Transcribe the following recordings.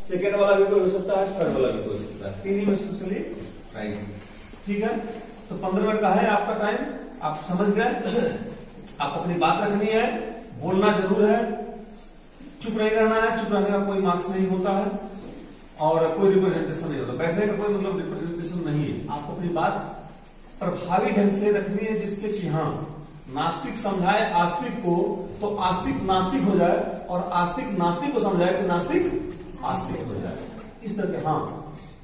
Second वाला भी कोई हो सकता है, थर्ड वाला भी कोई हो सकता है, तीन ही में से चलिए टाइम। ठीक है, तो 15 मिनट का है आपका टाइम, आप समझ गए। आप अपनी बात रखनी है, बोलना जरूर है, चुप नहीं रहना है, चुप रहने का कोई मार्क्स नहीं होता है और कोई रिप्रेजेंटेशन नहीं होता, बैठने का कोई मतलब रिप्रेजेंटेशन नहीं है। आपको अपनी बात प्रभावी ढंग से रखनी है, जिससे कि हाँ नास्तिक समझाए आस्तिक को तो आस्तिक नास्तिक हो जाए और आस्तिक नास्तिक को समझाए कि नास्तिक आस्तिक हो जाए, इस तरह के। हाँ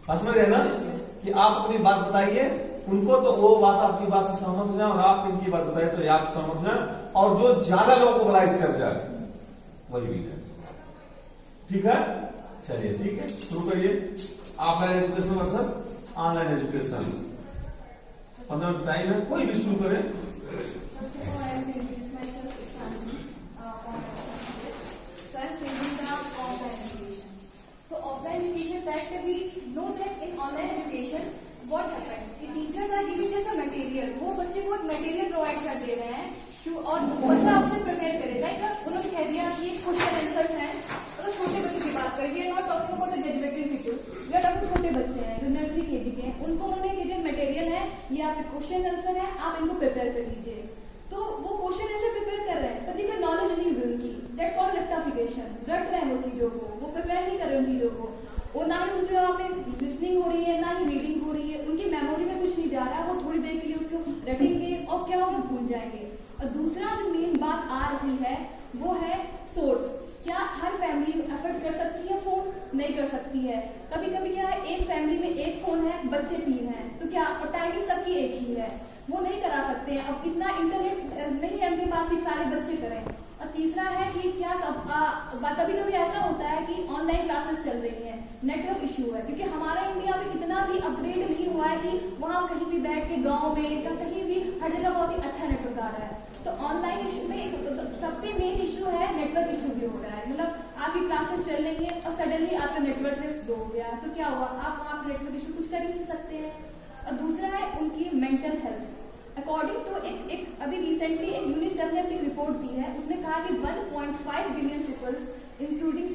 बात समझ गए ना, कि आप अपनी बात बताइए उनको तो वो बात आपकी बात से सहमत हो जाए और आप इनकी बात बताइए तो आप सहमत हो जाए, और जो ज्यादा लोगों को मोबिलाइज कर जाए वही भी है। ठीक है, चलिए ठीक है, शुरू करिए। Offline education versus online education. 15 minute time है, कोई भी शुरू करे। What happened? The teachers are giving just a material. वो बच्चे को एक मटेरियल प्रोवाइड कर दे रहे हैं और बच्चा उससे प्रिपेयर करे। लाइक उन्होंने कह दिया कि क्वेश्चन आंसर्स हैं, तो छोटे बच्चों की बात करें, we are not talking about the graduated people, we are talking छोटे बच्चे हैं जो नर्सरी केजी के हैं, उनको उन्होंने कह दिया मटेरियल है, ये आपके क्वेश्चन आंसर है, आप इनको प्रिपेयर कर लीजिए। तो वो क्वेश्चन आंसर प्रिपेयर कर रहे हैं, पति कोई नॉलेज नहीं हुई उनकी, दैट कॉल्ड रेक्टिफिकेशन, रट रहे हैं वो चीजों को, वो प्रिपेयर नहीं कर रहे उन चीजों को, वो ना ही उनके वहाँ पे लिसनिंग हो रही है ना ही रीडिंग हो रही है, उनकी मेमोरी में कुछ नहीं जा रहा है, वो थोड़ी देर के लिए उसको रटेंगे और क्या होगा भूल जाएंगे। और दूसरा जो मेन बात आ रही है वो है सोर्स। क्या हर फैमिली एफर्ट कर सकती है फोन? नहीं कर सकती है। कभी कभी क्या है, एक फैमिली में एक फोन है, बच्चे 3 हैं, तो क्या टाइमिंग सबकी एक ही है, वो नहीं करा सकते हैं। अब इतना इंटरनेट नहीं है उनके पास कि सारे बच्चे करें। और तीसरा है कि क्या सब कभी कभी ऐसा होता है कि ऑनलाइन क्लासेस चल रही हैं, नेटवर्क इशू है, क्योंकि हमारा इंडिया में इतना भी अपग्रेड नहीं हुआ है कि वहाँ कहीं भी बैठ के गांव में या कहीं भी हर जगह बहुत ही अच्छा नेटवर्क आ रहा है। तो ऑनलाइन इशू में सबसे मेन इशू है नेटवर्क इशू भी हो रहा है। मतलब आपकी क्लासेस चल रही है और सडनली आपका नेटवर्क स्लो हो गया, तो क्या हुआ, आप वहाँ पर नेटवर्क इशू कुछ कर ही नहीं सकते हैं। और दूसरा है उनकी मेंटल हेल्थ। अकॉर्डिंग टू एक अभी रिसेंटली एक यूनिसेफ ने अपनी रिपोर्ट दी है, उसमें कहा कि 1.5 billion peoples including the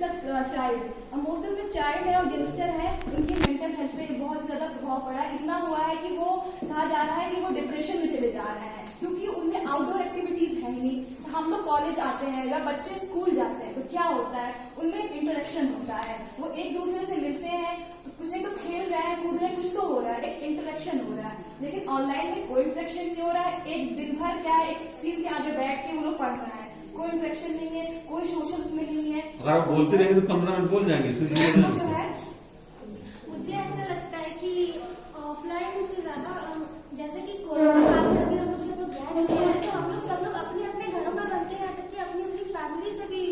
child, और मोस्टली जो चाइल्ड है और यंगस्टर है उनकी मेंटल हेल्थ पे बहुत ज्यादा प्रभाव पड़ा है। इतना हुआ है कि वो कहा जा रहा है कि वो डिप्रेशन में चले जा रहे हैं, क्योंकि उनमें आउटडोर एक्टिविटीज है ही नहीं। हम लोग कॉलेज आते हैं या बच्चे स्कूल जाते हैं तो क्या होता है, उनमें इंटरेक्शन होता है, वो एक दूसरे से मिलते हैं, तो कुछ नहीं तो खेल रहे हैं कूद रहे हैं, कुछ तो हो रहा है, एक इंटरेक्शन हो रहा है। लेकिन ऑनलाइन में कोई इंटरेक्शन नहीं हो रहा है, एक दिन भर क्या है, एक स्क्रीन के आगे बैठ के वो लोग पढ़ रहे हैं, कोई इंटरेक्शन नहीं है, कोई सोशल उसमें नहीं है। अगर आप बोलते रहेंगे तो 15 मिनट बोल जाएंगे। जो है मुझे ऐसा लगता है कि ऑफलाइन से ज्यादा, जैसे कि कोरोना काल में अभी हम लोग सब लोग रह चुके हैं, तो हम लोग सब लोग अपने अपने घरों में बनते हैं, करके अपनी अपनी फैमिली से भी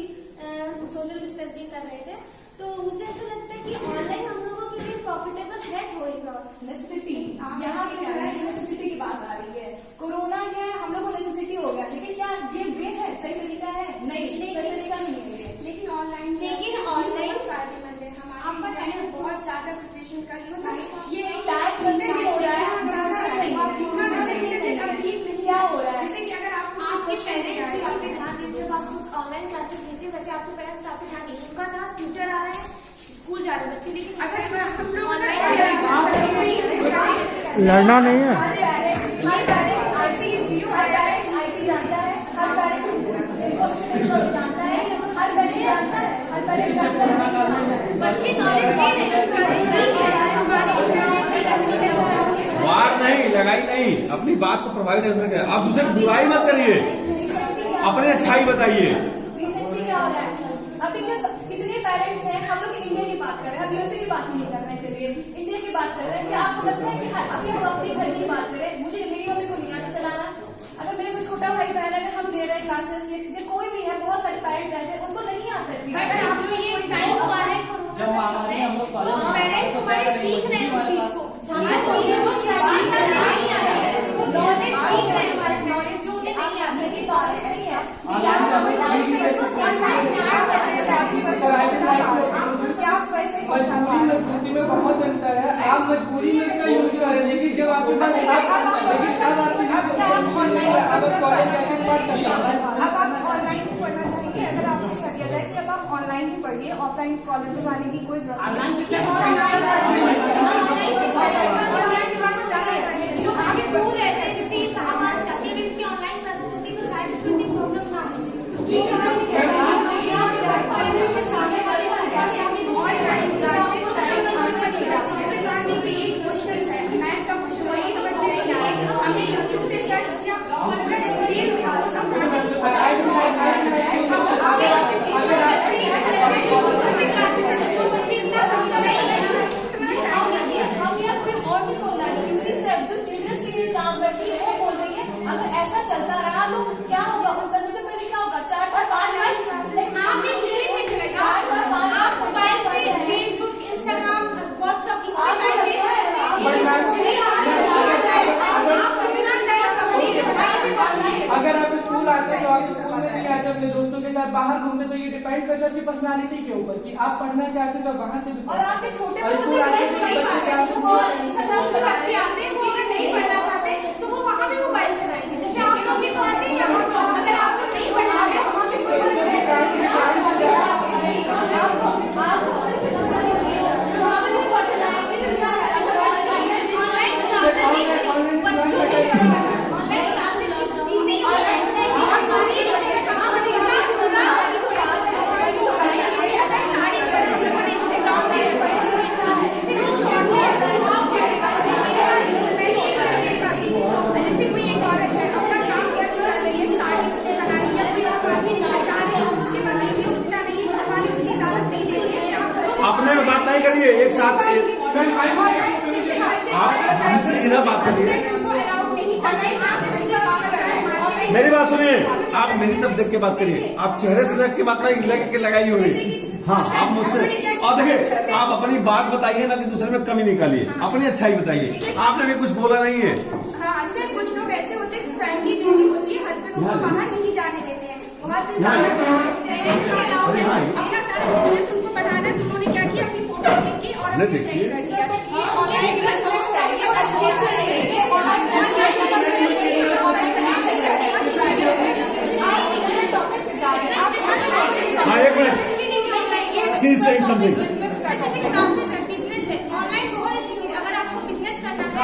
सोशल डिस्टेंसिंग कर रहे थे। तो मुझे ऐसा लगता है कि ऑनलाइन हम लोगों के लिए प्रॉफिटेबल है थोड़ी बहुत। नेसेसिटी, यहाँ पे जो है नेसेसिटी की बात आ रही है। कोरोना क्या है, हम लोग को नेसेसिटी हो गया, लेकिन क्या ये वे है, सही तरीका है? नहीं, सही तरीका नहीं है। लेकिन ऑनलाइन फायदेमंद है, हमारे टाइम बहुत ज्यादा प्रिपरेशन कर, ये टाइम कंज्यूम हो रहा है, क्या हो रहा है, जैसे कि अगर आपके पेरेंट्स भी आप पे ध्यान दें, जब आप ऑनलाइन क्लासेस लेते हैं वैसे आपके पेरेंट्स आप पे ध्यान दें, उनका ना ट्यूटर आ रहा है, स्कूल जा रहे बच्चे, लेकिन अगर हम लोग लड़ना नहीं है। हर पेरेंट आईटी जानता है, हर पेरेंट इंफॉर्मेशन टेक्नोलॉजी जानता है, हर पेरेंट जानता है, हर पेरेंट जानता है, बच्चे नॉलेज बात नहीं लगाई नहीं, अपनी बात को प्रभावित नहीं कर सकते। आप दूसरे की बुराई मत करिए, अपनी अच्छाई बताइए। रिसेंटली क्या हो रहा है, अभी क्या कितने पेरेंट्स हैं, हम लोग इंडिया की बात कर रहे हैं, हम यूएसए की बात नहीं कर रहे हैं, चलिए इंडिया की बात कर रहे हैं। क्या आपको लगता है कि अभी हम अपने घर की बात करें, मुझे मेरी मम्मी को नहीं आता चलाना, अगर मेरे कोई छोटा भाई बहन है, हम ले रहे हैं क्लासेस, या कोई भी है, बहुत सारे पेरेंट्स ऐसे उनको नहीं आता है। जब महामारी हम लोग पेरेंट्स हमारे सीख रहे हैं उस चीज को, मजबूरी में छुट्टी में बहुत अंतर है। आप मजबूरी में इसका यूज करें, लेकिन जब आपके पास लेकिन तब आपके अब आप ऑनलाइन पढ़ना चाहेंगे, अगर आपसे कह दिया जाए कि अब आप ऑनलाइन ऑनलाइन ही पढ़िए, ऑफलाइन कॉलेज में आने की कोई जरूरत नहीं। जो बच्चे दूर रहते हैं जैसे इस्लामाबाद से, अगर इसकी ऑनलाइन क्लासेस होती तो शायद इसको इतनी प्रॉब्लम ना होती। अगर ऐसा चलता रहा तो क्या होगा? उनका सबसे पहले क्या होगा? 4 से 5 आप मोबाइल पे फेसबुक, इंस्टाग्राम, व्हाट्सएप अगर आप स्कूल आते तो आप स्कूल में नहीं आते, अपने दोस्तों के साथ बाहर घूमते, तो ये डिपेंड करता है आपकी पर्सनालिटी के ऊपर कि आप पढ़ना चाहते तो वहाँ से भी। और आपके छोटे और स्कूल आते तो बच्चे क्या बच्चे आते हैं वो अगर नहीं पढ़ना चाहते तो वो वहाँ भी मोबाइल चलाएंगे। जैसे आप लोग भी तो आते हैं यहाँ, अगर आप सब नहीं पढ़ना है वहाँ पे कोई अपने में बात नहीं करिए, एक साथ आप हमसे इधर बात करिए। मेरी बात सुनिए, आप मेरी तरफ देख के बात करिए। आप चेहरे से देख के बात नहीं लग के लगाई होगी। हाँ, आप मुझसे और देखिए, आप अपनी बात बताइए ना कि दूसरे में कमी निकालिए, अपनी अच्छाई बताइए। आपने भी कुछ बोला नहीं है। हाँ, सर कुछ लोग ऐसे होते हैं, फैमिली जिनकी होती है, हस्बैंड उनको बाहर नहीं जाने देते हैं, अपना सारा बिजनेस उनको बढ़ाना है, तो उन्होंने क्या किया, अपनी फोटो लेके और देखिए हाँ, एक minute, she is saying something. Business है, ऑनलाइन बहुत अच्छी चीज है। अगर आपको बिजनेस करना है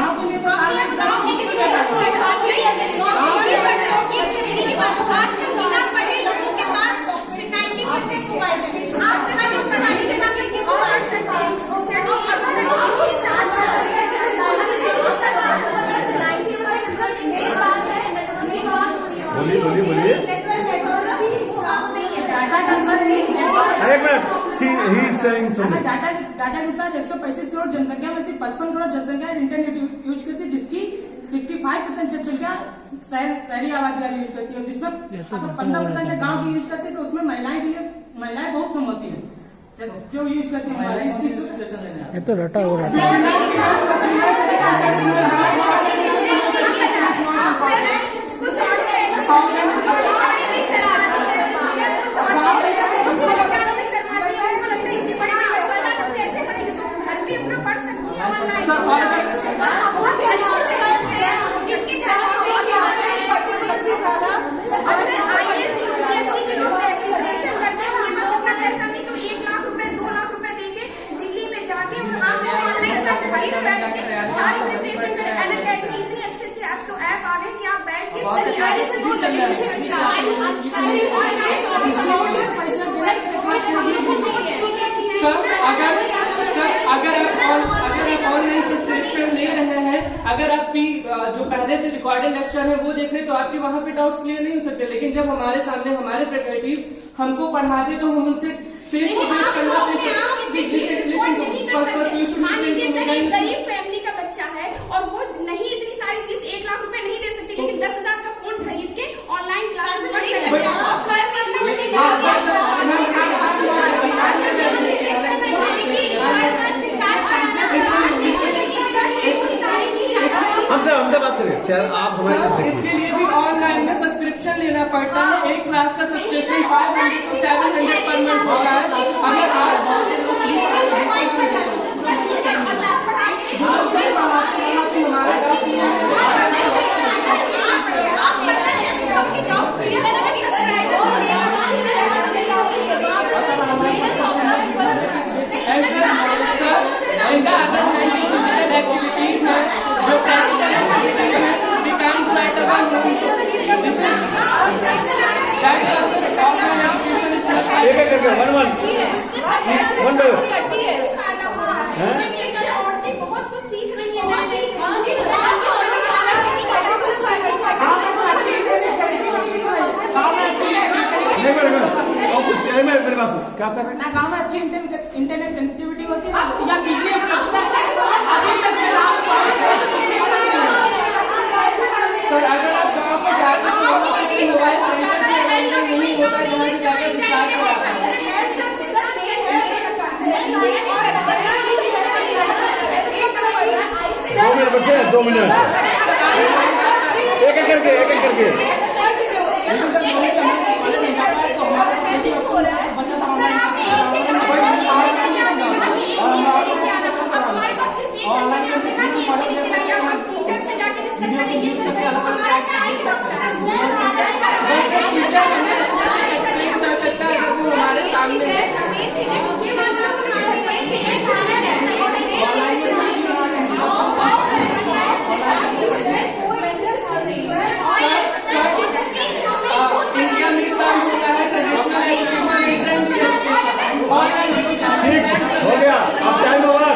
आजकल बिना पढ़े लोगों के पास 90% मोबाइल है। आप समानी के बात करके वो आज करते हैं बोलिए। एक minute, she he is saying something. Data के अनुसार 135 करोड़ जनसंख्या में से 55 करोड़ जनसंख्या इंटरनेट यूज करती है, जिसकी 65% जनसंख्या शहरी आबादी वाली यूज करती है, जिसमें अगर 15% गाँव की यूज करती है तो उसमें महिलाएं बहुत कम होती है जो यूज करती है मोबाइल। ये तो रटा हो रहा है। अगर आप ऑनलाइन सब्सक्रिप्शन ले रहे हैं, अगर आप जो पहले से रिकॉर्डेड लेक्चर है वो देख रहे हैं तो आपके वहाँ पे डाउट्स क्लियर नहीं हो सकते। लेकिन जब हमारे सामने हमारे फैकल्टीज हमको पढ़ाते तो हम उनसे फेस टू फेस गरीब फैमिली का बच्चा है और वो नहीं इतनी सारी फीस 1 लाख रुपए नहीं दे सकती, लेकिन 10,000 का फोन खरीद के ऑनलाइन क्लासेस हमसे बात करिए। आप हमारे इसके लिए भी ऑनलाइन में सब्सक्रिप्शन लेना पड़ता है। एक क्लास का सब्सक्रिप्शन 500 to 700 पर मंथ होता है। अगर आप एक एक करके one one one by one. बहुत कुछ सीख रही है। मेरे पास क्या कर रहे हैं? ना गाँव में अच्छी इंटरनेट कनेक्टिविटी होती है या बिजली सर अगर आप गाँव को जाते हैं तो वहाँ पे मोबाइल सेंटर से अवेलेबल नहीं होता है जहाँ से जाकर रिचार्ज कराते हैं। 2 मिनट बचे, 2 मिनट, एक एक करके हमारे सामने हो गया। अब टाइम ओवर।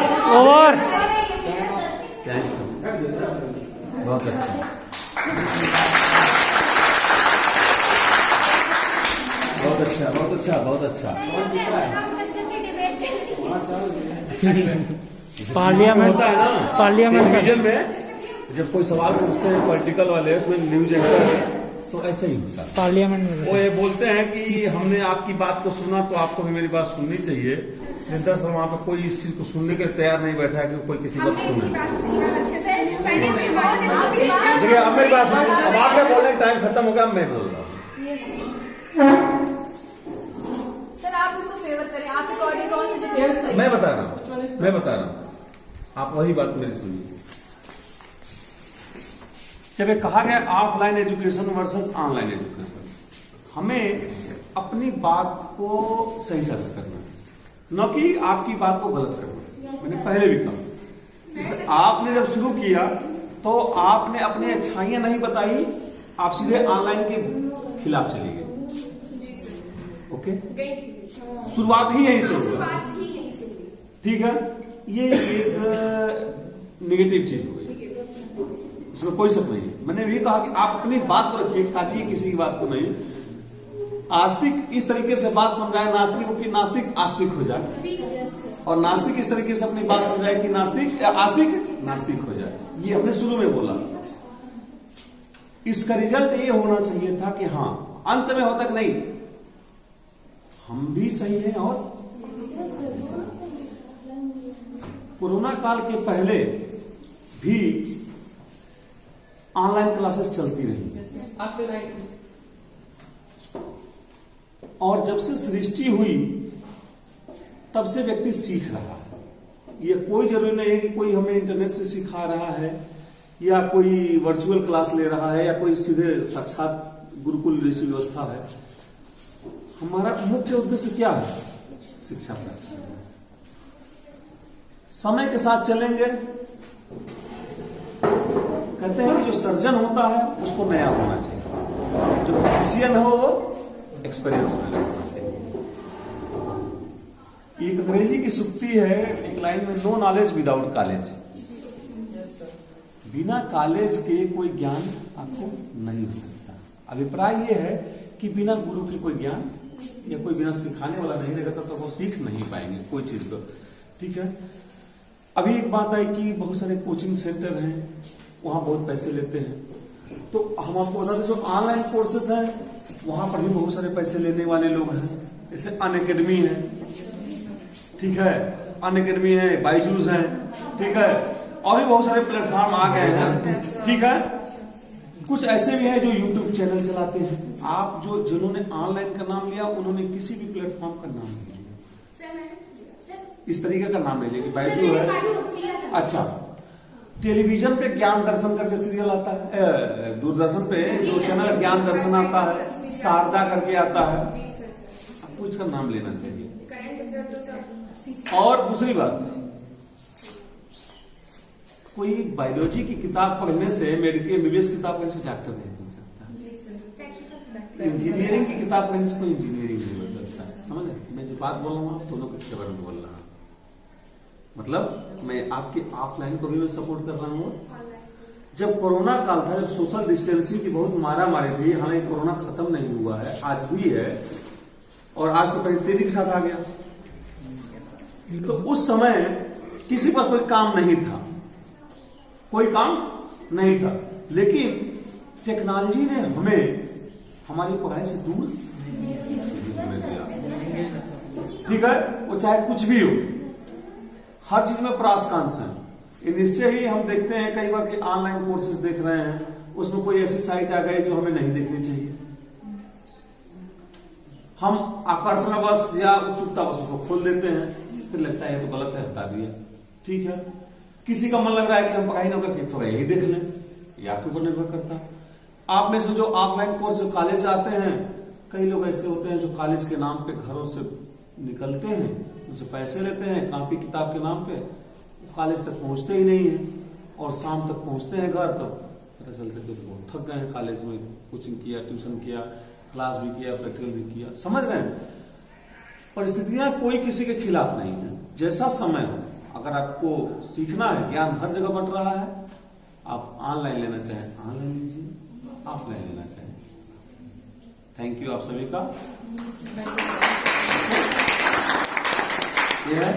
बहुत अच्छा, बहुत अच्छा, बहुत अच्छा, बहुत अच्छा। पार्लियामेंट होता है ना पार्लियामेंट टेलीविजन में जब कोई सवाल पूछते हैं पॉलिटिकल वाले, उसमें न्यूज एंकर तो ऐसे ही होता है। पार्लियामेंट में वो ये बोलते हैं कि हमने आपकी बात को सुना तो आपको भी मेरी बात सुननी चाहिए। दरअसल वहाँ पे कोई इस चीज को सुनने के लिए तैयार नहीं बैठा है कि कोई किसी बात सुने। देखिए अब मेरी बात सुनिए, अब आपके बोलने का टाइम खत्म हो गया, मैं बोल रहा हूँ। सर आप उसको फेवर करें, आपके अकॉर्डिंग कौन सा एजुकेशन सही है? मैं बता रहा हूँ, आप वही बात मेरी सुनिए। जब ये कहा गया offline education versus online education, हमें अपनी बात को सही साबित करना है, न कि आपकी बात को गलत करना। मैंने पहले भी कहा, आपने जब शुरू किया तो आपने अपनी अच्छाइयां नहीं बताई, आप सीधे ऑनलाइन के खिलाफ चली गए। ओके, शुरुआत ही यहीं से हुआ, ठीक है। ये एक नेगेटिव चीज हो गई, इसमें कोई शक नहीं है। मैंने भी कहा कि आप अपनी बात को रखिए, काटिए किसी की बात को नहीं। आस्तिक इस तरीके से बात समझाए नास्तिक को कि नास्तिक आस्तिक हो जाए, और नास्तिक इस तरीके से अपनी बात समझाए कि नास्तिक आस्तिक नास्तिक हो जाए। ये हमने शुरू में बोला। इसका रिजल्ट ये होना चाहिए था कि हाँ, अंत में होता कि नहीं हम भी सही हैं। और कोरोना काल के पहले भी ऑनलाइन क्लासेस चलती रही, और जब से सृष्टि हुई तब से व्यक्ति सीख रहा है। ये कोई जरूरी नहीं है कि कोई हमें इंटरनेट से सिखा रहा है या कोई वर्चुअल क्लास ले रहा है या कोई सीधे साक्षात गुरुकुल जैसी व्यवस्था है। हमारा मुख्य उद्देश्य क्या है? शिक्षा प्राप्त करना। समय के साथ चलेंगे, कहते हैं कि जो सर्जन होता है उसको नया होना चाहिए, जो फिजिशियन हो वो एक्सपीरियंस में होना चाहिए। एक अंग्रेजी की सूक्ति है एक लाइन में, नो नॉलेज विदाउट कॉलेज। बिना कॉलेज के कोई ज्ञान आपको नहीं हो सकता। अभिप्राय ये है कि बिना गुरु के कोई ज्ञान या कोई बिना सिखाने वाला नहीं रहेगा तब तक वो सीख नहीं पाएंगे कोई चीज को, ठीक है। अभी एक बात आई कि बहुत सारे कोचिंग सेंटर हैं, वहां बहुत पैसे लेते हैं, तो हम आपको बता दें जो ऑनलाइन कोर्सेस हैं वहां पर भी बहुत सारे पैसे लेने वाले लोग हैं। जैसे अनअकैडमी है, ठीक है, अनअकैडमी है, बाइजूस है, ठीक है, और भी बहुत सारे प्लेटफॉर्म आ गए हैं, ठीक है। कुछ ऐसे भी हैं जो यूट्यूब चैनल चलाते हैं। आप जो जिन्होंने ऑनलाइन का नाम लिया उन्होंने किसी भी प्लेटफॉर्म का नाम नहीं लिया, इस तरीके का नाम नहीं लिया कि बाइजू है। अच्छा, टेलीविजन पे ज्ञान दर्शन करके सीरियल आता है, दूरदर्शन पे जो चैनल ज्ञान दर्शन आता है, शारदा करके आता है, आपको इसका नाम लेना चाहिए। और दूसरी बात, कोई बायोलॉजी की किताब पढ़ने से, मेडिकल एमबीबीएस किताब पढ़ने से डॉक्टर नहीं बन सकता, इंजीनियरिंग की किताब पढ़ने से कोई इंजीनियरिंग नहीं बन सकता, समझ एक बात बोल रहा हूँ, आप दोनों के फेवर में बोल रहा हूँ। मतलब मैं आपके ऑफलाइन को भी मैं सपोर्ट कर रहा हूँ। जब कोरोना काल था, जब सोशल डिस्टेंसिंग की बहुत मारा मारी थी, हालांकि कोरोना खत्म नहीं हुआ है, आज भी है और आज तो बड़ी तेजी के साथ आ गया। तो उस समय किसी पास कोई काम नहीं था, कोई काम नहीं था, लेकिन टेक्नोलॉजी ने हमें हमारी पढ़ाई से दूर नहीं दिया। ठीक है, वो चाहे कुछ भी हो, हर चीज में प्रासकांश है। निश्चय ही हम देखते हैं कई बार कि ऑनलाइन कोर्सेज देख रहे हैं, उसमें कोई ऐसी साइट आ गई जो हमें नहीं देखनी चाहिए। हम आकर्षणवश या उत्सुकतावश उसको खोल देते हैं, फिर लगता है ये तो गलत है, हटा दिया। ठीक है, किसी का मन लग रहा है कि हम पढ़ाई न करके थोड़ा यही देख लें, ये आपके ऊपर निर्भर करता है। आप में से जो ऑफलाइन कोर्स जो कॉलेज आते हैं, कई लोग ऐसे होते हैं जो कॉलेज के नाम पे घरों से निकलते हैं, उनसे पैसे लेते हैं कॉपी किताब के नाम पे, कॉलेज तक पहुंचते ही नहीं है और शाम तक पहुंचते हैं घर, तब पता चलता है कि बहुत थक गए हैं, कॉलेज में कोचिंग किया, ट्यूशन किया, क्लास भी किया, प्रैक्टिकल भी किया। समझ रहे हैं, परिस्थितियां कोई किसी के खिलाफ नहीं है। जैसा समय हो, अगर आपको सीखना है, ज्ञान हर जगह बंट रहा है, आप ऑनलाइन लेना चाहें ऑनलाइन लीजिए, ऑफलाइन लेना चाहें। थैंक यू आप सभी का। यह